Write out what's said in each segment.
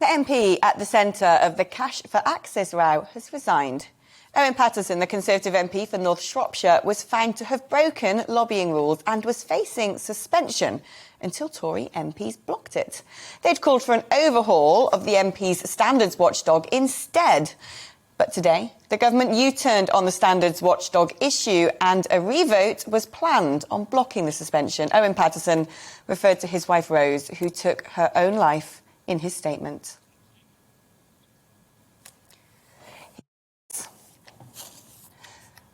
The MP at the centre of the Cash for Access row has resigned. Owen Paterson, the Conservative MP for North Shropshire, was found to have broken lobbying rules and was facing suspension until Tory MPs blocked it. They'd called for an overhaul of the MP's standards watchdog instead. But today, the government U-turned on the standards watchdog issue and a revote was planned on blocking the suspension. Owen Paterson referred to his wife Rose, who took her own life, in his statement.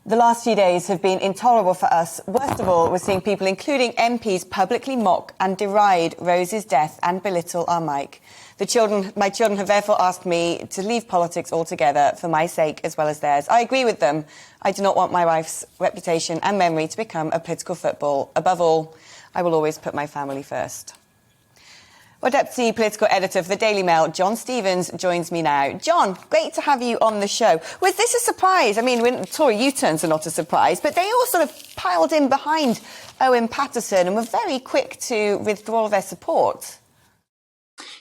The last few days have been intolerable for us. Worst of all, we're seeing people, including MPs, publicly mock and deride Rose's death and belittle our Mike. My children have therefore asked me to leave politics altogether for my sake as well as theirs. I agree with them. I do not want my wife's reputation and memory to become a political football. Above all, I will always put my family first. Well, Deputy Political Editor for the Daily Mail, John Stevens, joins me now. John, great to have you on the show. Was this a surprise? I mean, when Tory U-turns are not a surprise, but they all sort of piled in behind Owen Paterson and were very quick to withdraw their support.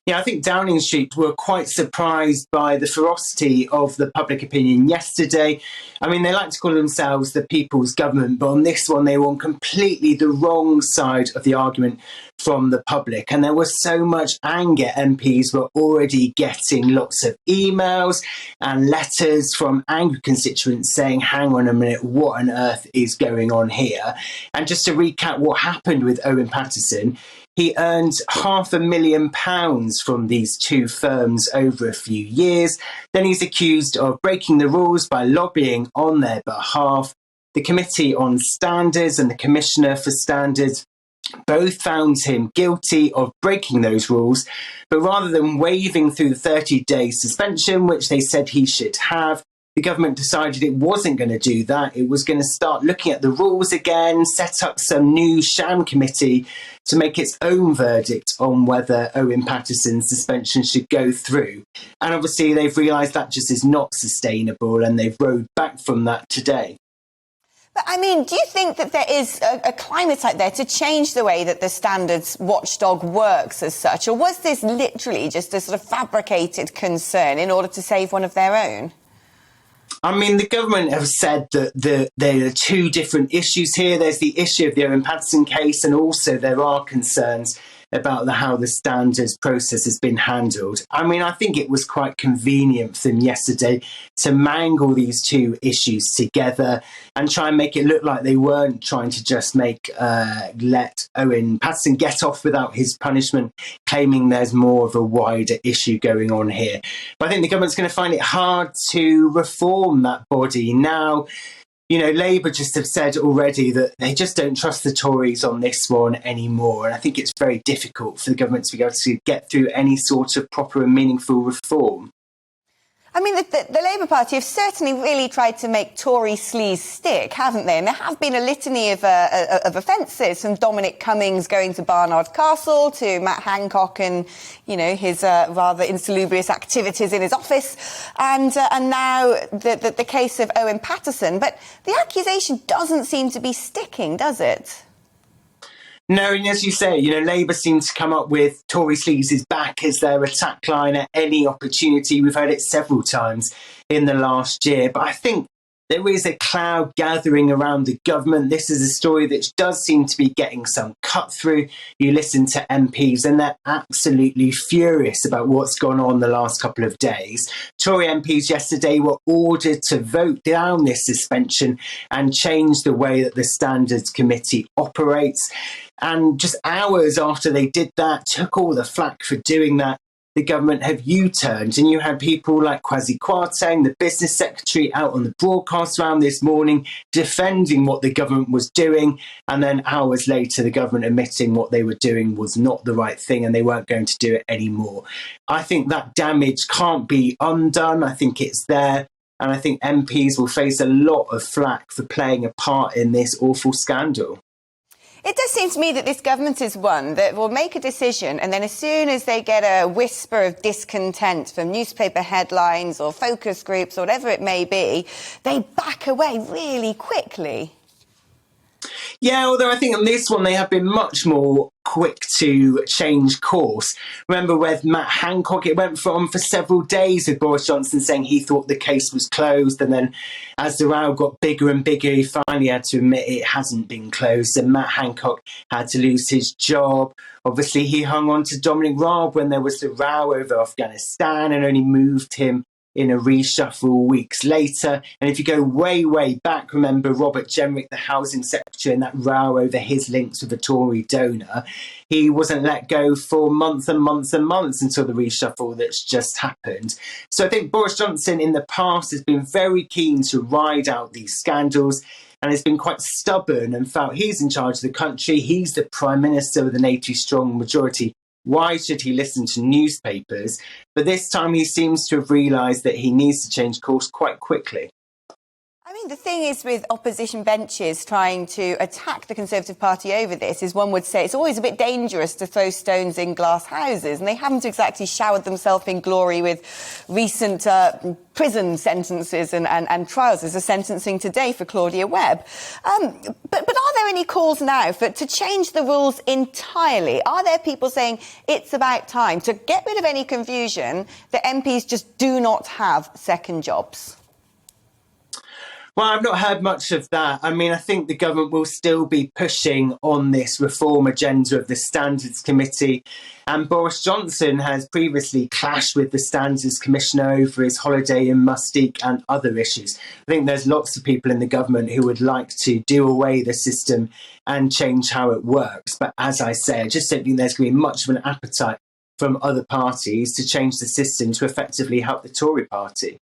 Yeah, I think Downing Street were quite surprised by the ferocity of the public opinion yesterday. I mean, they like to call themselves the people's government, but on this one, they were on completely the wrong side of the argument from the public. And there was so much anger. MPs were already getting lots of emails and letters from angry constituents saying, hang on a minute, what on earth is going on here? And just to recap what happened with Owen Paterson, he earned £500,000 from these two firms over a few years. Then he's accused of breaking the rules by lobbying on their behalf. The Committee on Standards and the Commissioner for Standards both found him guilty of breaking those rules. But rather than waving through the 30-day suspension, which they said he should have, the government decided it wasn't going to do that. It was going to start looking at the rules again, set up some new sham committee to make its own verdict on whether Owen Paterson's suspension should go through. And obviously they've realised that just is not sustainable and they've rode back from that today. But, I mean, do you think that there is a climate out there to change the way that the standards watchdog works as such? Or was this literally just a sort of fabricated concern in order to save one of their own? I mean, the government have said that there are two different issues here. There's the issue of the Owen Paterson case, and also there are concerns about how the standards process has been handled. I mean, I think it was quite convenient for them yesterday to mangle these two issues together and try and make it look like they weren't trying to just let Owen Paterson get off without his punishment, claiming there's more of a wider issue going on here. But I think the government's going to find it hard to reform that body now. You know, Labour just have said already that they just don't trust the Tories on this one anymore. And I think it's very difficult for the government to be able to get through any sort of proper and meaningful reform. I mean, the Labour Party have certainly really tried to make Tory sleaze stick, haven't they? And there have been a litany of offences, from Dominic Cummings going to Barnard Castle to Matt Hancock and, you know, his rather insalubrious activities in his office, and now the case of Owen Paterson. But the accusation doesn't seem to be sticking, does it? No, and as you say, you know, Labour seems to come up with Tory sleaze is back as their attack line at any opportunity. We've heard it several times in the last year. But I think there is a cloud gathering around the government. This is a story that does seem to be getting some cut through. You listen to MPs and they're absolutely furious about what's gone on the last couple of days. Tory MPs yesterday were ordered to vote down this suspension and change the way that the Standards Committee operates. And just hours after they did that, took all the flack for doing that, the government have U-turned. And you had people like Kwasi Kwarteng, the business secretary, out on the broadcast round this morning defending what the government was doing. And then hours later, the government admitting what they were doing was not the right thing and they weren't going to do it anymore. I think that damage can't be undone. I think it's there. And I think MPs will face a lot of flack for playing a part in this awful scandal. It does seem to me that this government is one that will make a decision and then as soon as they get a whisper of discontent from newspaper headlines or focus groups or whatever it may be, they back away really quickly. Yeah, although I think on this one they have been much more quick to change course. Remember with Matt Hancock, it went on for several days with Boris Johnson saying he thought the case was closed, and then as the row got bigger and bigger, he finally had to admit it hasn't been closed, and Matt Hancock had to lose his job. Obviously, he hung on to Dominic Raab when there was the row over Afghanistan and only moved him in a reshuffle weeks later. And if you go way, way back, remember Robert Jenrick, the housing secretary, and that row over his links with a Tory donor, he wasn't let go for months and months and months until the reshuffle that's just happened. So I think Boris Johnson in the past has been very keen to ride out these scandals and has been quite stubborn and felt he's in charge of the country, he's the Prime Minister with an 80-strong majority. Why should he listen to newspapers? But this time he seems to have realised that he needs to change course quite quickly. I mean, the thing is with opposition benches trying to attack the Conservative Party over this is one would say it's always a bit dangerous to throw stones in glass houses, and they haven't exactly showered themselves in glory with recent prison sentences and trials. There's a sentencing today for Claudia Webb. But are there any calls now to change the rules entirely? Are there people saying it's about time to get rid of any confusion that MPs just do not have second jobs? Well, I've not heard much of that. I mean, I think the government will still be pushing on this reform agenda of the Standards Committee. And Boris Johnson has previously clashed with the Standards Commissioner over his holiday in Mustique and other issues. I think there's lots of people in the government who would like to do away the system and change how it works. But as I say, I just don't think there's going to be much of an appetite from other parties to change the system to effectively help the Tory party.